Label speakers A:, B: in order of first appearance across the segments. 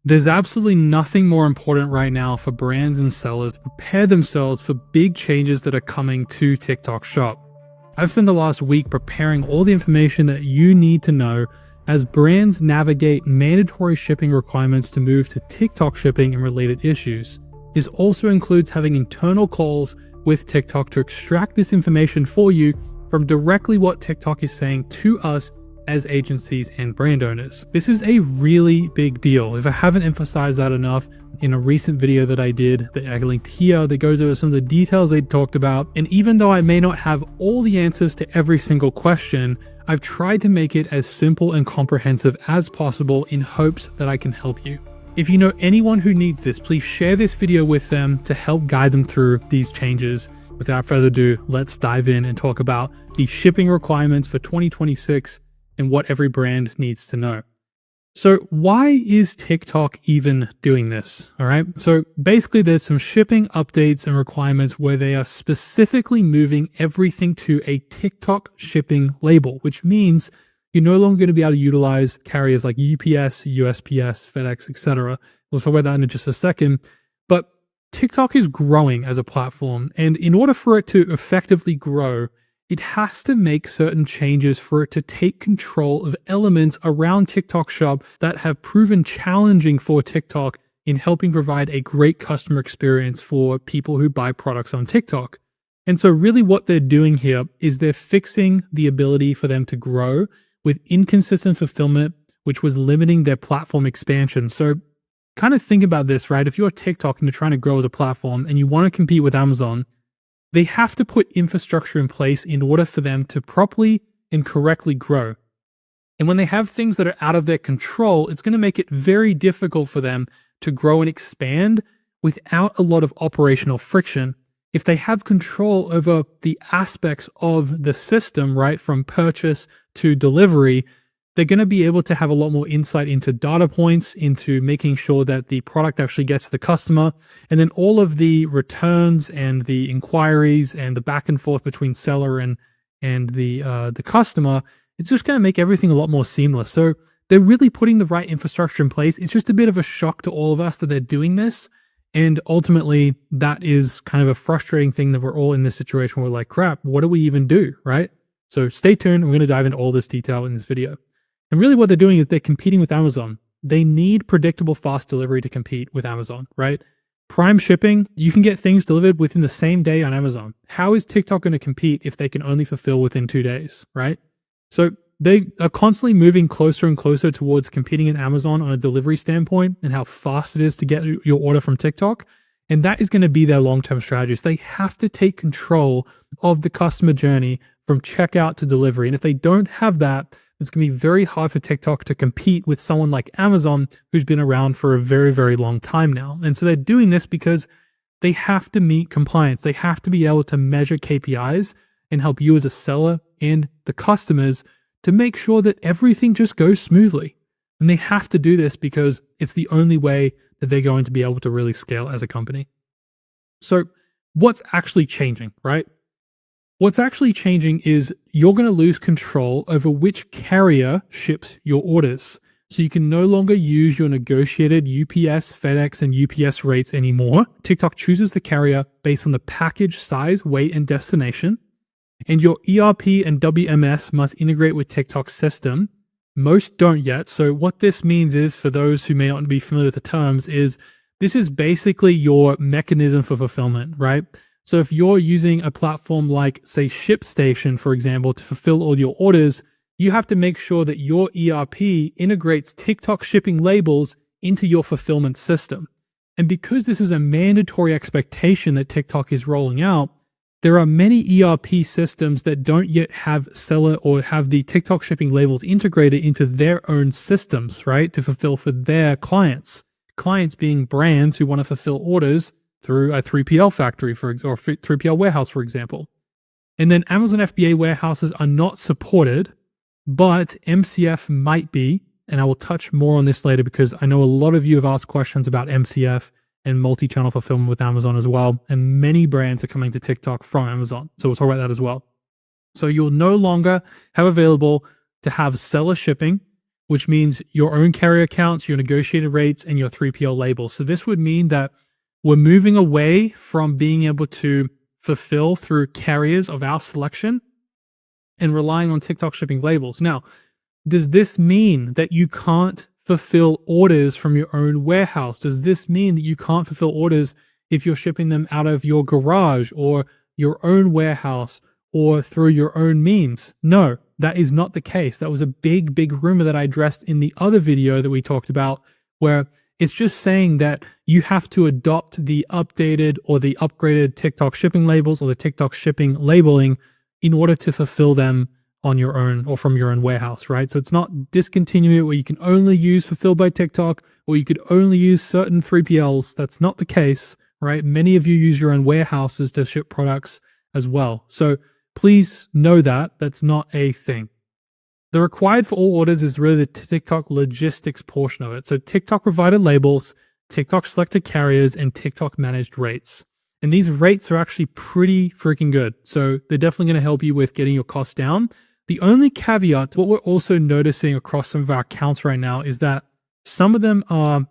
A: There's absolutely nothing more important right now for brands and sellers to prepare themselves for big changes that are coming to TikTok Shop. I've spent the last week preparing all the information that you need to know as brands navigate mandatory shipping requirements to move to TikTok shipping and related issues. This also includes having internal calls with TikTok to extract this information for you from directly what TikTok is saying to us as agencies and brand owners. This is a really big deal. If I haven't emphasized that enough, in a recent video that I did that I linked here that goes over some of the details they talked about, and even though I may not have all the answers to every single question, I've tried to make it as simple and comprehensive as possible in hopes that I can help you. If you know anyone who needs this, please share this video with them to help guide them through these changes. Without further ado, let's dive in and talk about the shipping requirements for 2026 and what every brand needs to know. So why is TikTok even doing this? All right. So basically there's some shipping updates and requirements where they are specifically moving everything to a TikTok shipping label, which means you're no longer going to be able to utilize carriers like UPS, USPS, FedEx, etc. We'll talk about that in just a second. But TikTok is growing as a platform, and in order for it to effectively grow, it has to make certain changes for it to take control of elements around TikTok Shop that have proven challenging for TikTok in helping provide a great customer experience for people who buy products on TikTok. And so really what they're doing here is they're fixing the ability for them to grow with inconsistent fulfillment, which was limiting their platform expansion. So kind of think about this, right? If you're TikTok and you're trying to grow as a platform and you want to compete with Amazon, they have to put infrastructure in place in order for them to properly and correctly grow. And when they have things that are out of their control, it's going to make it very difficult for them to grow and expand without a lot of operational friction. If they have control over the aspects of the system, right, from purchase to delivery, they're going to be able to have a lot more insight into data points, into making sure that the product actually gets to the customer, and then all of the returns and the inquiries and the back and forth between seller and the customer. It's just going to make everything a lot more seamless. So they're really putting the right infrastructure in place. It's just a bit of a shock to all of us that they're doing this. And ultimately, that is kind of a frustrating thing that we're all in this situation where we're like, crap, what do we even do, right? So stay tuned. We're going to dive into all this detail in this video. And really what they're doing is they're competing with Amazon. They need predictable fast delivery to compete with Amazon, right? Prime shipping, you can get things delivered within the same day on Amazon. How is TikTok going to compete if they can only fulfill within 2 days, right? So they are constantly moving closer and closer towards competing in Amazon on a delivery standpoint and how fast it is to get your order from TikTok. And that is going to be their long-term strategies. They have to take control of the customer journey from checkout to delivery. And if they don't have that, it's going to be very hard for TikTok to compete with someone like Amazon, who's been around for a very, very long time now. And so they're doing this because they have to meet compliance. They have to be able to measure KPIs and help you as a seller and the customers to make sure that everything just goes smoothly. And they have to do this because it's the only way that they're going to be able to really scale as a company. So what's actually changing, right? What's actually changing is you're going to lose control over which carrier ships your orders. So you can no longer use your negotiated UPS, FedEx, and UPS rates anymore. TikTok chooses the carrier based on the package size, weight, and destination. And your ERP and WMS must integrate with TikTok's system. Most don't yet. So what this means is, for those who may not be familiar with the terms, is this is basically your mechanism for fulfillment, right? So if you're using a platform like, say, ShipStation, for example, to fulfill all your orders, you have to make sure that your ERP integrates TikTok shipping labels into your fulfillment system. And because this is a mandatory expectation that TikTok is rolling out, there are many ERP systems that don't yet have seller or have the TikTok shipping labels integrated into their own systems, right, to fulfill for their clients. Clients being brands who want to fulfill orders through a 3PL factory, or 3PL warehouse, for example. And then Amazon FBA warehouses are not supported, but MCF might be, and I will touch more on this later because I know a lot of you have asked questions about MCF and multi-channel fulfillment with Amazon as well, and many brands are coming to TikTok from Amazon. So we'll talk about that as well. So you'll no longer have available to have seller shipping, which means your own carrier accounts, your negotiated rates, and your 3PL labels. So this would mean that we're moving away from being able to fulfill through carriers of our selection and relying on TikTok shipping labels. Now, does this mean that you can't fulfill orders from your own warehouse? Does this mean that you can't fulfill orders if you're shipping them out of your garage or your own warehouse or through your own means? No, that is not the case. That was a big rumor that I addressed in the other video that we talked about, where it's just saying that you have to adopt the updated or the upgraded TikTok shipping labels or the TikTok shipping labeling in order to fulfill them on your own or from your own warehouse, right? So it's not discontinuing it where you can only use fulfilled by TikTok or you could only use certain 3PLs. That's not the case, right? Many of you use your own warehouses to ship products as well. So please know that that's not a thing. The required for all orders is really the TikTok logistics portion of it. So TikTok provided labels, TikTok selected carriers, and TikTok managed rates. And these rates are actually pretty freaking good. So they're definitely going to help you with getting your costs down. The only caveat to what we're also noticing across some of our accounts right now is that some of them are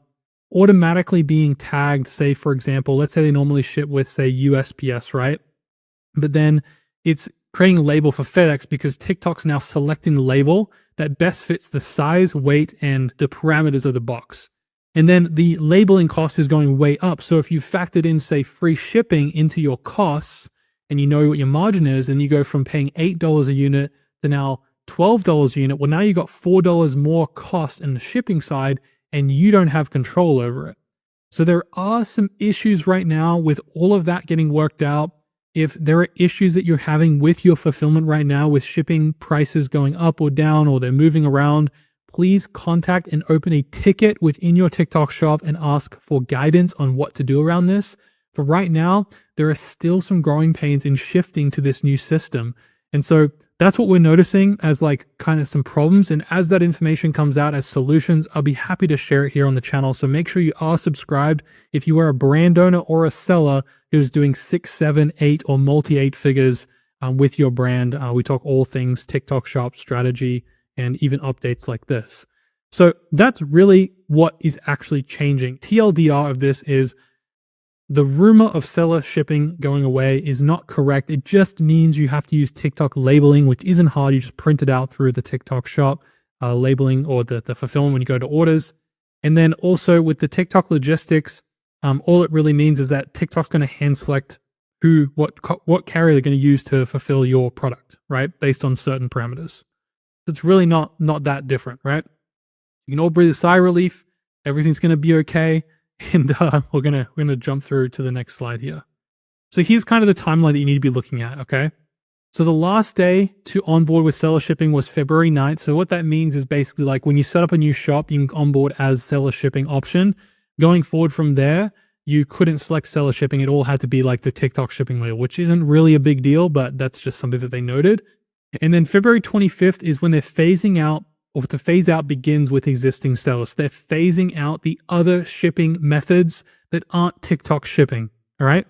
A: automatically being tagged, say, for example, let's say they normally ship with, say, USPS, right? But then it's creating a label for FedEx because TikTok's now selecting the label that best fits the size, weight, and the parameters of the box. And then the labeling cost is going way up. So if you factored in, say, free shipping into your costs and you know what your margin is, and you go from paying $8 a unit to now $12 a unit, well, now you got $4 more cost in the shipping side and you don't have control over it. So there are some issues right now with all of that getting worked out. If there are issues that you're having with your fulfillment right now, with shipping prices going up or down, or they're moving around, please contact and open a ticket within your TikTok shop and ask for guidance on what to do around this. But right now, there are still some growing pains in shifting to this new system. And so that's what we're noticing as like kind of some problems. And as that information comes out as solutions, I'll be happy to share it here on the channel. So make sure you are subscribed if you are a brand owner or a seller who's doing 6, 7, 8 or multi-8 figures with your brand. We talk all things TikTok shop strategy and even updates like this. So that's really what is actually changing. TLDR of this is the rumor of seller shipping going away is not correct. It just means you have to use TikTok labeling, which isn't hard. You just print it out through the TikTok shop labeling or the fulfillment when you go to orders. And then also with the TikTok logistics, all it really means is that TikTok's going to hand select what carrier they're going to use to fulfill your product, right? Based on certain parameters. So it's really not that different, right? You can all breathe a sigh of relief. Everything's going to be okay. And we're gonna jump through to the next slide here. So here's kind of the timeline that you need to be looking at, okay? So the last day to onboard with seller shipping was February 9th. So what that means is basically like when you set up a new shop, you can onboard as seller shipping option. Going forward from there, you couldn't select seller shipping. It all had to be like the TikTok shipping label, which isn't really a big deal, but that's just something that they noted. And then February 25th is when they're phasing out, or the phase out begins with existing sellers. They're phasing out the other shipping methods that aren't TikTok shipping, all right?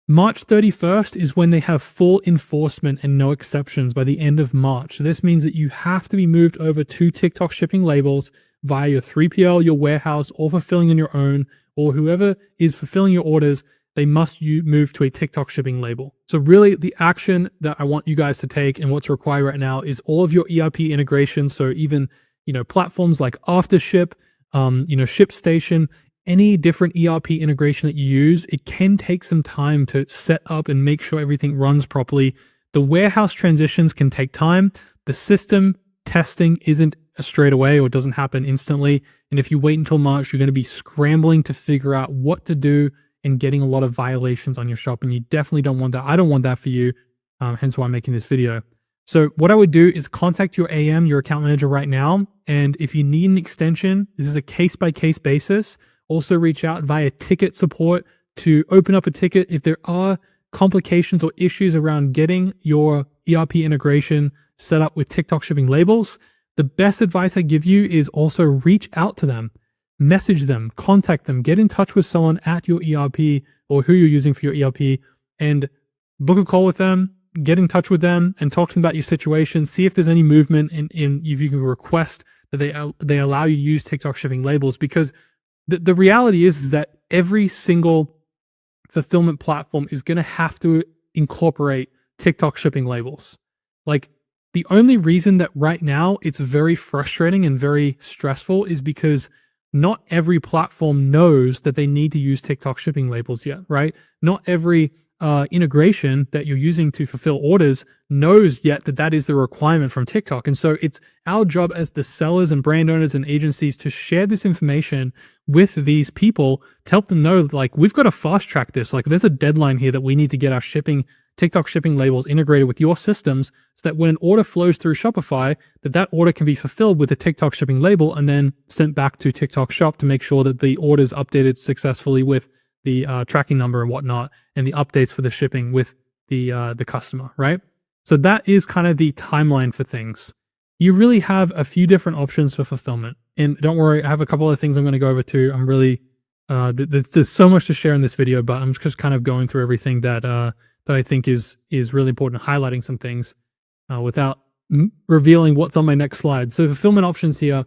A: March 31st is when they have full enforcement and no exceptions by the end of March. So this means that you have to be moved over to TikTok shipping labels via your 3PL, your warehouse, or fulfilling on your own, or whoever is fulfilling your orders, they must move to a TikTok shipping label. So really the action that I want you guys to take and what's required right now is all of your ERP integrations. So even, platforms like AfterShip, ShipStation, any different ERP integration that you use, it can take some time to set up and make sure everything runs properly. The warehouse transitions can take time. The system testing isn't a straight away or doesn't happen instantly. And if you wait until March, you're going to be scrambling to figure out what to do and getting a lot of violations on your shop. And you definitely don't want that. I don't want that for you. Hence why I'm making this video. So what I would do is contact your AM, your account manager right now. And if you need an extension, this is a case-by-case basis. Also reach out via ticket support to open up a ticket. If there are complications or issues around getting your ERP integration set up with TikTok shipping labels, the best advice I give you is also reach out to them. Message them, contact them, get in touch with someone at your ERP or who you're using for your ERP and book a call with them, get in touch with them and talk to them about your situation, see if there's any movement and if you can request that they allow you to use TikTok shipping labels, because the reality is that every single fulfillment platform is going to have to incorporate TikTok shipping labels. Like, the only reason that right now it's very frustrating and very stressful is because not every platform knows that they need to use TikTok shipping labels yet, right? Not every integration that you're using to fulfill orders knows yet that that is the requirement from TikTok. And so it's our job as the sellers and brand owners and agencies to share this information with these people to help them know, like, we've got to fast track this. Like, there's a deadline here that we need to get our TikTok shipping labels integrated with your systems, so that when an order flows through Shopify, that order can be fulfilled with a TikTok shipping label and then sent back to TikTok Shop to make sure that the order is updated successfully with the tracking number and whatnot, and the updates for the shipping with the customer, right? So that is kind of the timeline for things. You really have a few different options for fulfillment. And don't worry, I have a couple of things I'm going to go over too. I'm really, there's so much to share in this video, but I'm just kind of going through everything that I think is really important, highlighting some things without revealing what's on my next slide. So fulfillment options here.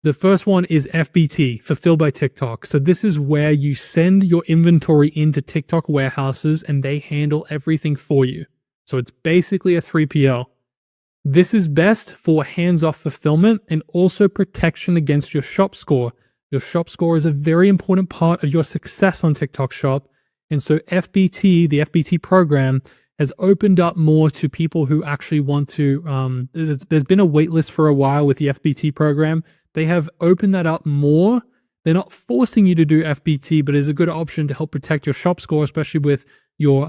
A: The first one is FBT, Fulfilled by TikTok. So this is where you send your inventory into TikTok warehouses and they handle everything for you. So it's basically a 3PL. This is best for hands-off fulfillment and also protection against your shop score. Your shop score is a very important part of your success on TikTok Shop. And so FBT, the FBT program, has opened up more to people who actually want to, there's been a wait list for a while with the FBT program. They have opened that up more. They're not forcing you to do FBT, but it's a good option to help protect your shop score, especially with your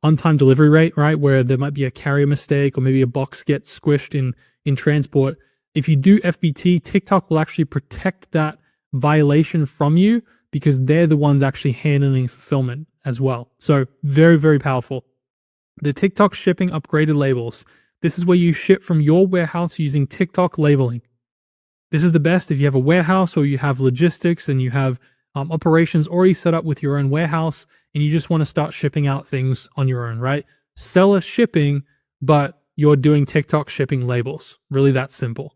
A: on-time delivery rate, right? Where there might be a carrier mistake or maybe a box gets squished in transport. If you do FBT, TikTok will actually protect that violation from you because they're the ones actually handling fulfillment as well. So very, very powerful. The TikTok shipping upgraded labels. This is where you ship from your warehouse using TikTok labeling. This is the best if you have a warehouse or you have logistics and you have operations already set up with your own warehouse and you just want to start shipping out things on your own, right? Seller shipping, but you're doing TikTok shipping labels. Really that simple.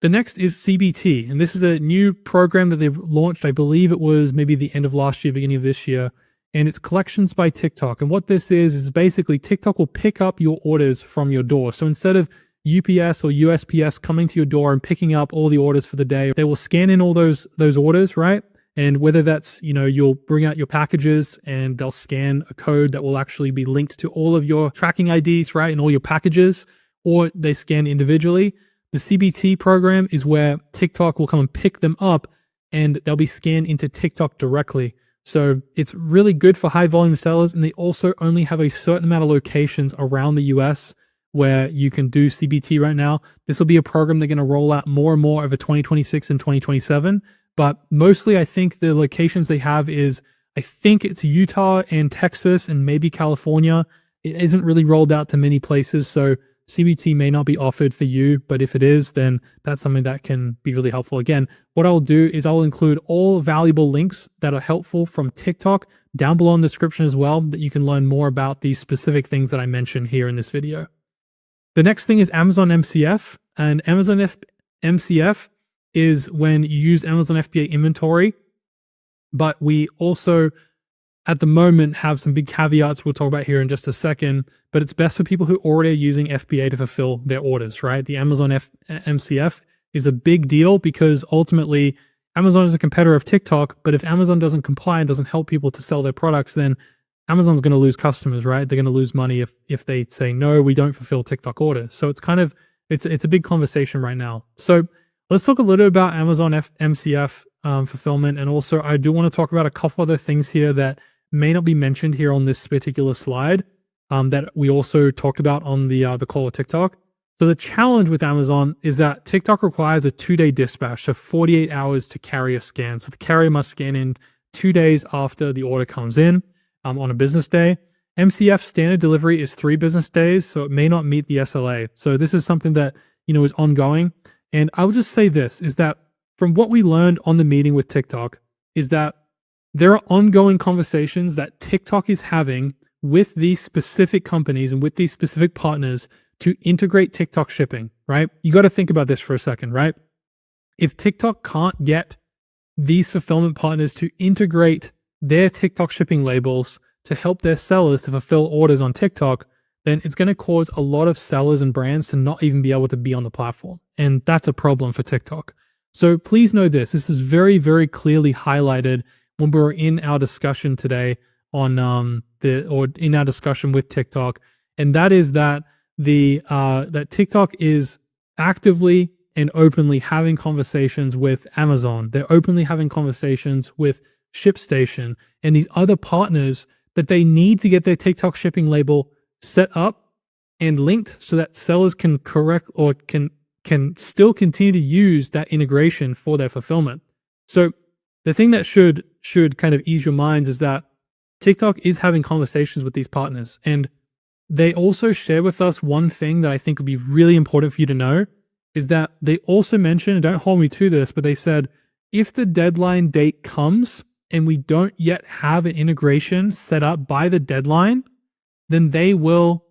A: The next is CBT, and this is a new program that they've launched. I believe it was maybe the end of last year, beginning of this year. And it's collections by TikTok. And what this is basically TikTok will pick up your orders from your door. So instead of UPS or USPS coming to your door and picking up all the orders for the day, they will scan in all those orders, right? And whether that's, you'll bring out your packages and they'll scan a code that will actually be linked to all of your tracking IDs, right? And all your packages, or they scan individually. The CBT program is where TikTok will come and pick them up and they'll be scanned into TikTok directly. So it's really good for high volume sellers, and they also only have a certain amount of locations around the US where you can do CBT right now. This will be a program they're going to roll out more and more over 2026 and 2027. But mostly I think the locations they have is, I think it's Utah and Texas and maybe California. It isn't really rolled out to many places. So CBT may not be offered for you, but if it is, then that's something that can be really helpful. Again, what I'll do is I'll include all valuable links that are helpful from TikTok down below in the description as well, that you can learn more about these specific things that I mentioned here in this video. The next thing is Amazon MCF, and Amazon MCF is when you use Amazon FBA inventory, but we also at the moment have some big caveats we'll talk about here in just a second, but it's best for people who already are using FBA to fulfill their orders, right? The Amazon MCF is a big deal because ultimately Amazon is a competitor of TikTok, but if Amazon doesn't comply and doesn't help people to sell their products, then Amazon's going to lose customers, right? They're going to lose money if they say, no, we don't fulfill TikTok orders. So it's kind of, it's a big conversation right now. So let's talk a little bit about Amazon MCF fulfillment. And also I do want to talk about a couple other things here that may not be mentioned here on this particular slide that we also talked about on the call with TikTok. So the challenge with Amazon is that TikTok requires a 2-day dispatch, so 48 hours to carry a scan. So the carrier must scan in 2 days after the order comes in on a business day. MCF standard delivery is 3 business days, so it may not meet the SLA. So this is something that is ongoing. And I would just say this, is that from what we learned on the meeting with TikTok, is that there are ongoing conversations that TikTok is having with these specific companies and with these specific partners to integrate TikTok shipping, right? You got to think about this for a second, right? If TikTok can't get these fulfillment partners to integrate their TikTok shipping labels to help their sellers to fulfill orders on TikTok, then it's going to cause a lot of sellers and brands to not even be able to be on the platform. And that's a problem for TikTok. So please know this. This is very, very clearly highlighted when we were in our discussion today on in our discussion with TikTok. And that is that that TikTok is actively and openly having conversations with Amazon. They're openly having conversations with ShipStation and these other partners that they need to get their TikTok shipping label set up and linked so that sellers can correct or can still continue to use that integration for their fulfillment. So the thing that should kind of ease your minds is that TikTok is having conversations with these partners. And they also share with us one thing that I think would be really important for you to know is that they also mentioned, and don't hold me to this, but they said, if the deadline date comes and we don't yet have an integration set up by the deadline, then they will,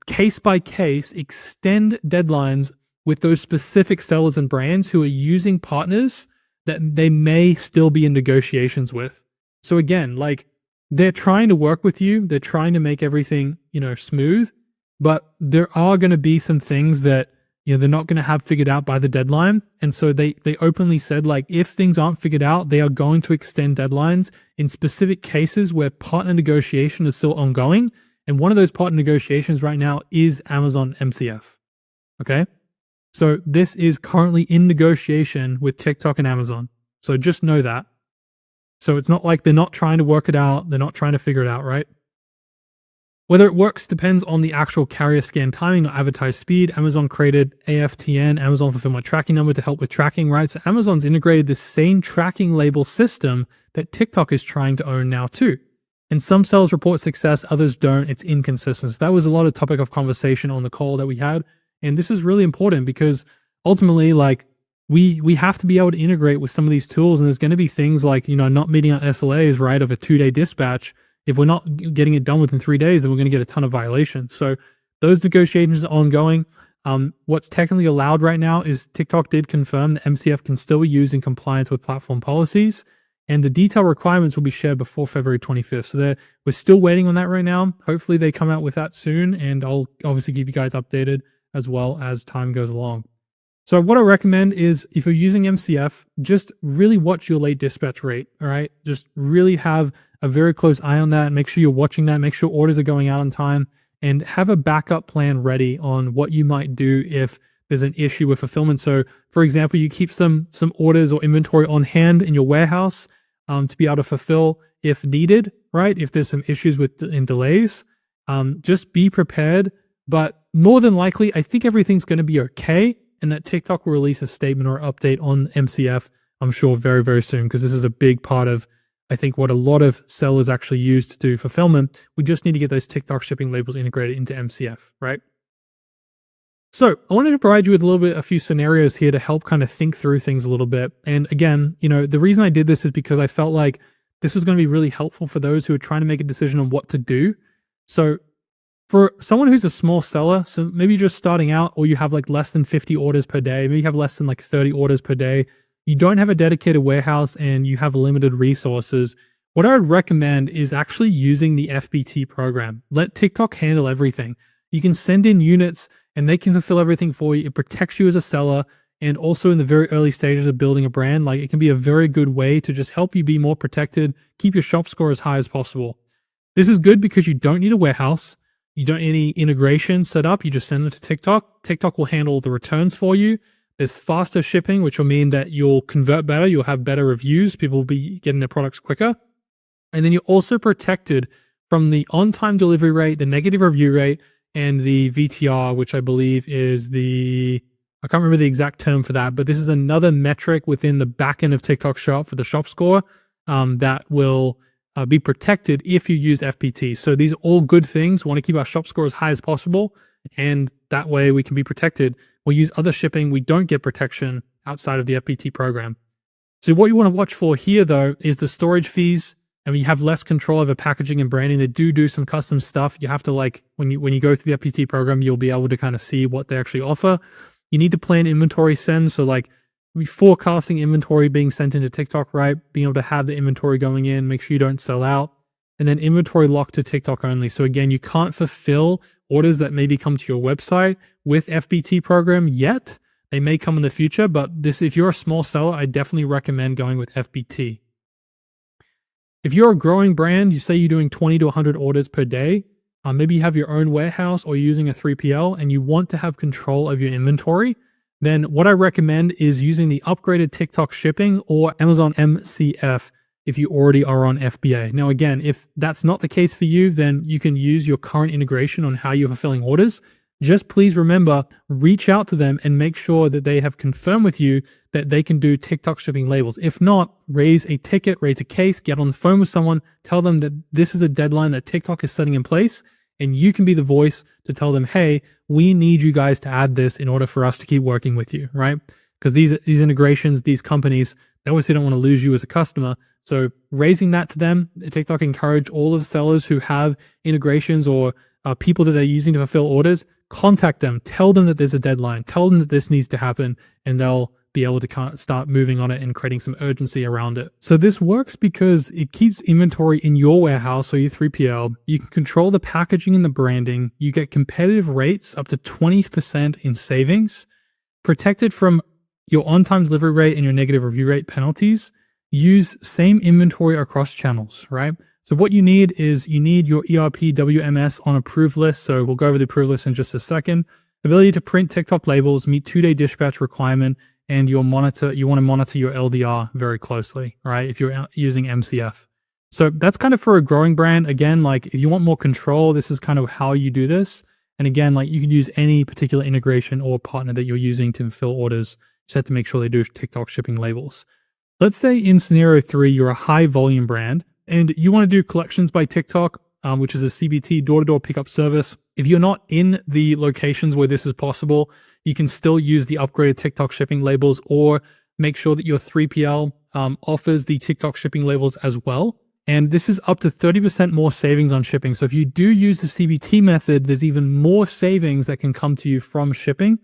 A: case by case, extend deadlines with those specific sellers and brands who are using partners that they may still be in negotiations with. So again, like, they're trying to work with you. They're trying to make everything, smooth, but there are going to be some things that, they're not going to have figured out by the deadline. And so they openly said, like, if things aren't figured out, they are going to extend deadlines in specific cases where partner negotiation is still ongoing. And one of those partner negotiations right now is Amazon MCF. Okay. So this is currently in negotiation with TikTok and Amazon. So just know that. So it's not like they're not trying to work it out. They're not trying to figure it out, right? Whether it works depends on the actual carrier scan timing or advertised speed. Amazon created AFTN, Amazon Fulfillment Tracking Number, to help with tracking, right? So Amazon's integrated the same tracking label system that TikTok is trying to own now too. And some sellers report success, others don't. It's inconsistent. So that was a lot of topic of conversation on the call that we had. And this is really important because ultimately, like, we have to be able to integrate with some of these tools. And there's going to be things like, not meeting our SLAs, right, of a 2-day dispatch. If we're not getting it done within 3 days, then we're going to get a ton of violations. So those negotiations are ongoing. What's technically allowed right now is TikTok did confirm that MCF can still be used in compliance with platform policies, and the detailed requirements will be shared before February 25th. So we're still waiting on that right now. Hopefully they come out with that soon, and I'll obviously keep you guys updated as well as time goes along. So what I recommend is, if you're using MCF, just really watch your late dispatch rate, all right? Just really have a very close eye on that. Make sure you're watching that. Make sure orders are going out on time, and have a backup plan ready on what you might do if there's an issue with fulfillment. So for example, you keep some orders or inventory on hand in your warehouse to be able to fulfill if needed, right? If there's some issues in delays, just be prepared. But more than likely, I think everything's going to be okay, and that TikTok will release a statement or update on MCF, I'm sure, very, very soon, because this is a big part of, I think, what a lot of sellers actually use to do fulfillment. We just need to get those TikTok shipping labels integrated into MCF, right? So I wanted to provide you with a few scenarios here to help kind of think through things a little bit. And again, the reason I did this is because I felt like this was going to be really helpful for those who are trying to make a decision on what to do. So for someone who's a small seller, so maybe you're just starting out, or you have like less than 50 orders per day, maybe you have less than like 30 orders per day, you don't have a dedicated warehouse, and you have limited resources, what I would recommend is actually using the FBT program. Let TikTok handle everything. You can send in units and they can fulfill everything for you. It protects you as a seller, and also in the very early stages of building a brand, like, it can be a very good way to just help you be more protected, keep your shop score as high as possible. This is good because you don't need a warehouse. You don't need any integration set up. You just send it to TikTok. TikTok will handle the returns for you. There's faster shipping, which will mean that you'll convert better. You'll have better reviews. People will be getting their products quicker. And then you're also protected from the on-time delivery rate, the negative review rate, and the VTR, which I believe is I can't remember the exact term for that, but this is another metric within the back end of TikTok Shop for the shop score that will be protected if you use FBT. So these are all good things. We want to keep our shop score as high as possible, and that way we can be protected. We'll use other shipping. We don't get protection outside of the FBT program. So what you want to watch for here, though, is the storage fees and when you have less control over packaging and branding, they do some custom stuff. You have to like, when you go through the FBT program, you'll be able to kind of see what they actually offer. You need to plan inventory sends. So like forecasting inventory being sent into TikTok, right? Being able to have the inventory going in, make sure you don't sell out. And then inventory locked to TikTok only. So again, you can't fulfill orders that maybe come to your website with FBT program yet. They may come in the future, but if you're a small seller, I definitely recommend going with FBT. If you're a growing brand, you say you're doing 20 to 100 orders per day, maybe you have your own warehouse or you're using a 3PL and you want to have control of your inventory, then what I recommend is using the upgraded TikTok shipping or Amazon MCF if you already are on FBA. Now, again, if that's not the case for you, then you can use your current integration on how you're fulfilling orders. Just please remember, reach out to them and make sure that they have confirmed with you that they can do TikTok shipping labels. If not, raise a ticket, raise a case, get on the phone with someone, tell them that this is a deadline that TikTok is setting in place, and you can be the voice to tell them, hey, we need you guys to add this in order for us to keep working with you, right? Because these integrations, these companies, they obviously don't want to lose you as a customer. So raising that to them, TikTok encourage all of the sellers who have integrations or people that they're using to fulfill orders, contact them, tell them that there's a deadline, tell them that this needs to happen, and they'll be able to start moving on it and creating some urgency around it. So this works because it keeps inventory in your warehouse or your 3PL. You can control the packaging and the branding. You get competitive rates up to 20% in savings, protected from your on-time delivery rate and your negative review rate penalties. Use same inventory across channels, right? So what you need is you need your ERP WMS on approved list. So we'll go over the approved list in just a second. Ability to print TikTok labels, meet 2-day dispatch requirement, and you want to monitor your LDR very closely, right? If you're using MCF. So that's kind of for a growing brand. Again, like if you want more control, this is kind of how you do this. And again, like you can use any particular integration or partner that you're using to fill orders. Just have to make sure they do TikTok shipping labels. Let's say in scenario 3, you're a high volume brand and you want to do collections by TikTok, which is a CBT door-to-door pickup service. If you're not in the locations where this is possible, you can still use the upgraded TikTok shipping labels or make sure that your 3PL offers the TikTok shipping labels as well. And this is up to 30% more savings on shipping. So if you do use the CBT method, there's even more savings that can come to you from shipping.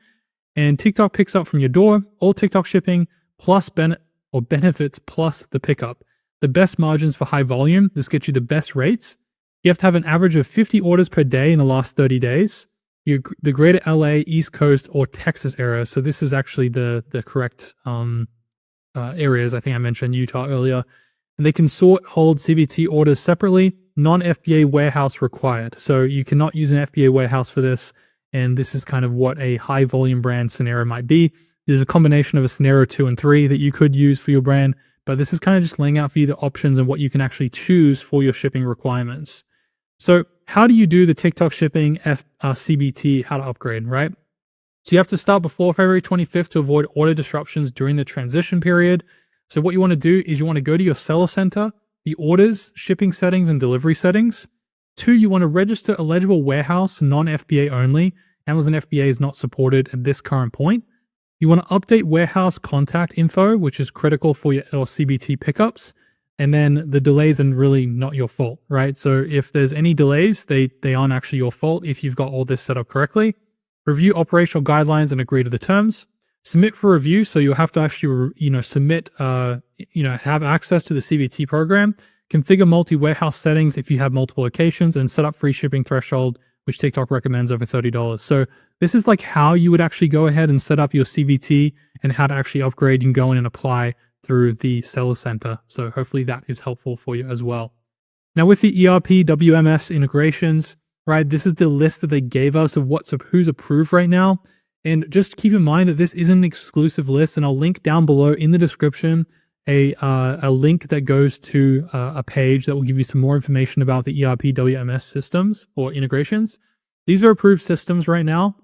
A: And TikTok picks up from your door, all TikTok shipping plus benefits plus the pickup. The best margins for high volume. This gets you the best rates. You have to have an average of 50 orders per day in the last 30 days. The greater LA, East Coast, or Texas area. So this is actually the correct areas. I think I mentioned Utah earlier. And they can hold CBT orders separately, non-FBA warehouse required. So you cannot use an FBA warehouse for this. And this is kind of what a high volume brand scenario might be. There's a combination of a scenario 2 and 3 that you could use for your brand, but this is kind of just laying out for you the options and what you can actually choose for your shipping requirements. So how do you do the TikTok shipping CBT, how to upgrade, right? So you have to start before February 25th to avoid order disruptions during the transition period. So what you want to do is you want to go to your seller center, the orders, shipping settings, and delivery settings. 2, you want to register a legible warehouse, non-FBA only. Amazon FBA is not supported at this current point. You want to update warehouse contact info, which is critical for your CBT pickups. And then the delays are really not your fault, right? So if there's any delays, they aren't actually your fault if you've got all this set up correctly. Review operational guidelines and agree to the terms. Submit for review, so you'll have to actually, submit, have access to the CBT program. Configure multi-warehouse settings if you have multiple locations, and set up free shipping threshold, which TikTok recommends over $30. So this is like how you would actually go ahead and set up your CBT and how to actually upgrade. You can go in and apply through the seller center. So hopefully that is helpful for you as well. Now with the ERP WMS integrations, right, this is the list that they gave us of who's approved right now. And just keep in mind that this isn't an exclusive list, and I'll link down below in the description a link that goes to a page that will give you some more information about the ERP WMS systems or integrations. These are approved systems right now.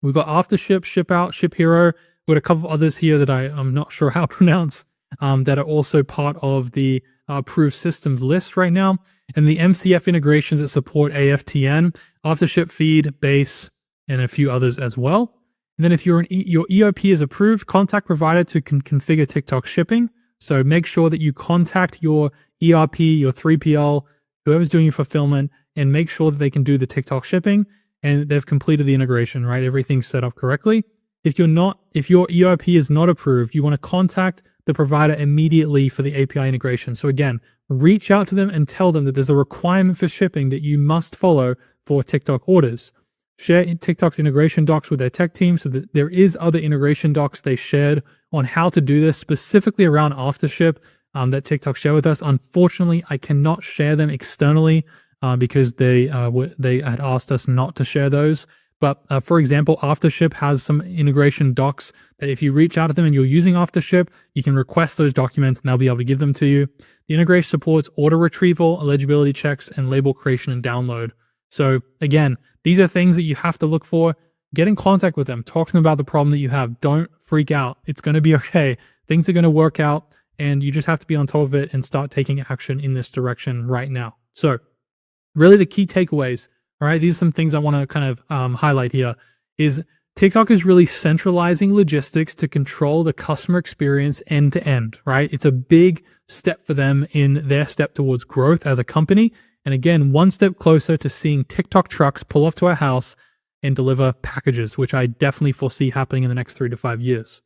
A: We've got AfterShip, ShipOut, ShipHero. We've got a couple of others here that I'm not sure how to pronounce that are also part of the approved systems list right now. And the MCF integrations that support AFTN, AfterShip Feed, Base, and a few others as well. And then if your ERP is approved, contact provider to configure TikTok shipping. So make sure that you contact your ERP, your 3PL, whoever's doing your fulfillment, and make sure that they can do the TikTok shipping and they've completed the integration, right? Everything's set up correctly. If your ERP is not approved, you want to contact the provider immediately for the API integration. So again, reach out to them and tell them that there's a requirement for shipping that you must follow for TikTok orders. Share TikTok's integration docs with their tech team so that there is other integration docs they shared on how to do this, specifically around aftership that TikTok shared with us. Unfortunately, I cannot share them externally because they had asked us not to share those. But for example, Aftership has some integration docs that if you reach out to them and you're using Aftership, you can request those documents and they'll be able to give them to you. The integration supports order retrieval, eligibility checks, and label creation and download. So again, these are things that you have to look for. Get in contact with them. Talk to them about the problem that you have. Don't freak out. It's going to be okay. Things are going to work out, and you just have to be on top of it and start taking action in this direction right now. So really the key takeaways, all right, these are some things I want to kind of highlight here, is TikTok is really centralizing logistics to control the customer experience end to end, right? It's a big step for them in their step towards growth as a company. And again, one step closer to seeing TikTok trucks pull up to our house and deliver packages, which I definitely foresee happening in the next 3 to 5 years.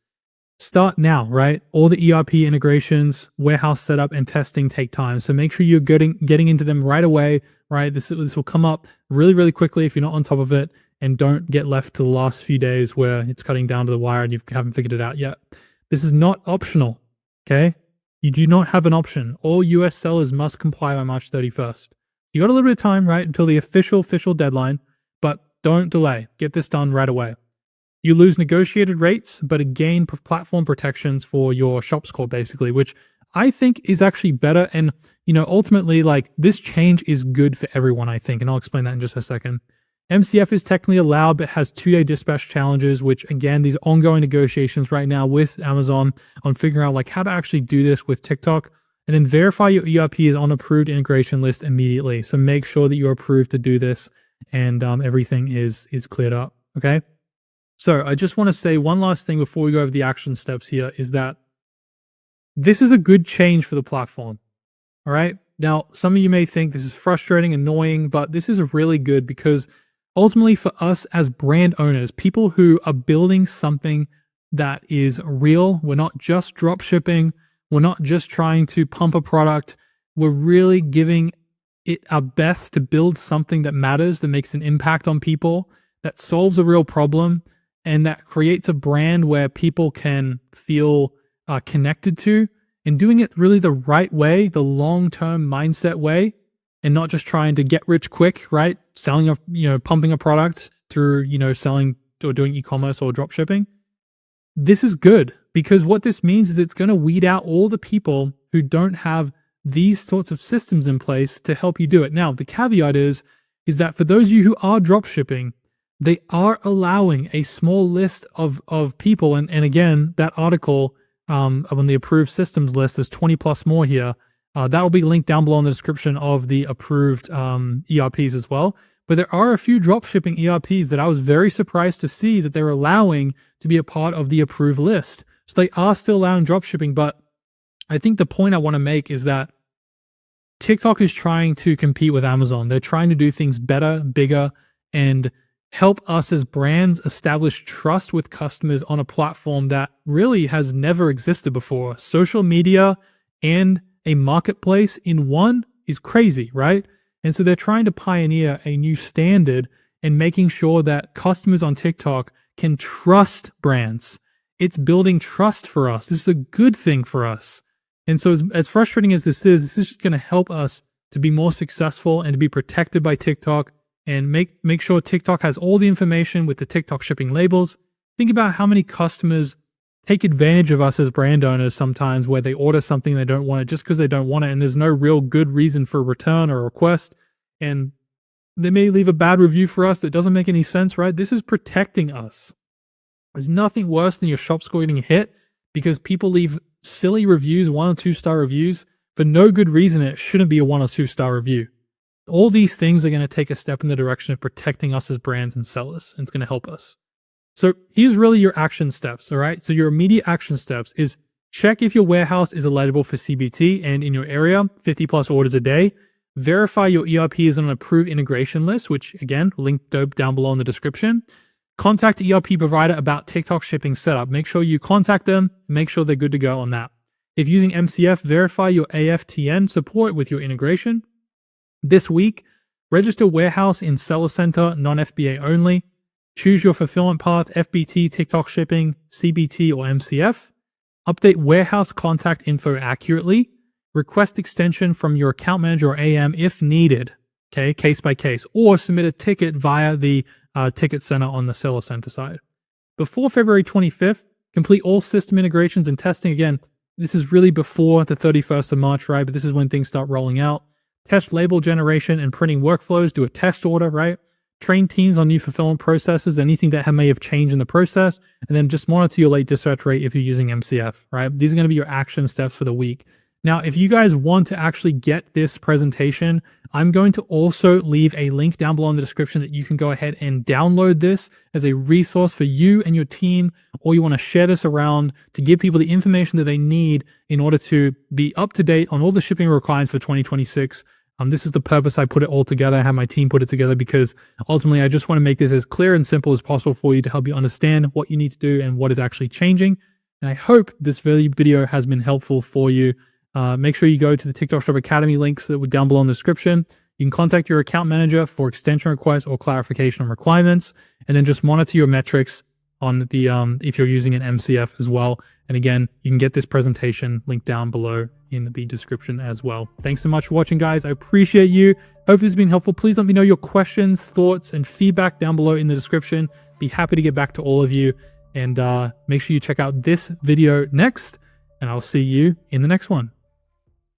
A: Start now, right? All the ERP integrations, warehouse setup, and testing take time. So make sure you're getting into them right away, right? This will come up really, really quickly if you're not on top of it, and don't get left to the last few days where it's cutting down to the wire and you haven't figured it out yet. This is not optional, okay? You do not have an option. All US sellers must comply by March 31st. You got a little bit of time, right, until the official deadline, but don't delay. Get this done right away. You lose negotiated rates, but gain platform protections for your shop score, basically, which I think is actually better. And, ultimately, like, this change is good for everyone, I think. And I'll explain that in just a second. MCF is technically allowed, but has 2-day dispatch challenges, which, again, these ongoing negotiations right now with Amazon on figuring out like how to actually do this with TikTok. And then verify your ERP is on approved integration list immediately. So make sure that you're approved to do this and everything is cleared up, okay? So I just want to say one last thing before we go over the action steps here is that this is a good change for the platform, all right? Now, some of you may think this is frustrating, annoying, but this is really good because ultimately for us as brand owners, people who are building something that is real, we're not just drop shipping, we're not just trying to pump a product, we're really giving it our best to build something that matters, that makes an impact on people, that solves a real problem, and that creates a brand where people can feel connected to, and doing it really the right way, the long-term mindset way, and not just trying to get rich quick, right? Selling pumping a product through, selling or doing e-commerce or drop shipping. This is good because what this means is it's going to weed out all the people who don't have these sorts of systems in place to help you do it. Now, the caveat is that for those of you who are drop shipping, they are allowing a small list of people. And again, that article on the approved systems list, there's 20 plus more here. That will be linked down below in the description of the approved ERPs as well. But there are a few dropshipping ERPs that I was very surprised to see that they're allowing to be a part of the approved list. So they are still allowing dropshipping, but I think the point I want to make is that TikTok is trying to compete with Amazon. They're trying to do things better, bigger, and help us as brands establish trust with customers on a platform that really has never existed before. Social media and a marketplace in one is crazy, right? And so they're trying to pioneer a new standard and making sure that customers on TikTok can trust brands. It's building trust for us. This is a good thing for us. And so as frustrating as this is just going to help us to be more successful and to be protected by TikTok and make sure TikTok has all the information with the TikTok shipping labels. Think about how many customers take advantage of us as brand owners sometimes where they order something they don't want it just because they don't want it and there's no real good reason for a return or a request. And they may leave a bad review for us that doesn't make any sense, right? This is protecting us. There's nothing worse than your shop score getting hit because people leave silly reviews, 1 or 2 star reviews, for no good reason. It shouldn't be a 1 or 2 star review. All these things are going to take a step in the direction of protecting us as brands and sellers, and it's going to help us. So here's really your action steps, all right? So your immediate action steps is Check if your warehouse is eligible for CBT and in your area, 50 plus orders a day. Verify your ERP is on an approved integration list, which again, linked down below in the description. Contact the ERP provider about TikTok shipping setup. Make sure you contact them, make sure they're good to go on that. If using MCF, verify your AFTN support with your integration. This week, register warehouse in Seller Center, non-FBA only. Choose your fulfillment path, FBT, TikTok shipping, CBT, or MCF. Update warehouse contact info accurately. Request extension from your account manager or AM if needed, okay, case by case, or submit a ticket via the ticket center on the Seller Center side. Before February 25th, complete all system integrations and testing. Again, this is really before the 31st of March, right? But this is when things start rolling out. Test label generation and printing workflows. Do a test order, right? Train teams on new fulfillment processes, anything that may have changed in the process, and then just monitor your late dispatch rate if you're using MCF, right? These are going to be your action steps for the week. Now, if you guys want to actually get this presentation, I'm going to also leave a link down below in the description that you can go ahead and download this as a resource for you and your team, or you want to share this around to give people the information that they need in order to be up to date on all the shipping requirements for 2026. This is the purpose I put it all together. I have my team put it together because ultimately I just want to make this as clear and simple as possible for you to help you understand what you need to do and what is actually changing. And I hope this video has been helpful for you. Make sure you go to the TikTok Shop Academy links that were down below in the description. You can contact your account manager for extension requests or clarification on requirements, and then just monitor your metrics on the if you're using an MCF as well. And again, you can get this presentation linked down below in the description as well. Thanks so much for watching, guys. I appreciate you. Hope this has been helpful. Please let me know your questions, thoughts, and feedback down below in the description. Be happy to get back to all of you. And make sure you check out this video next, and I'll see you in the next one.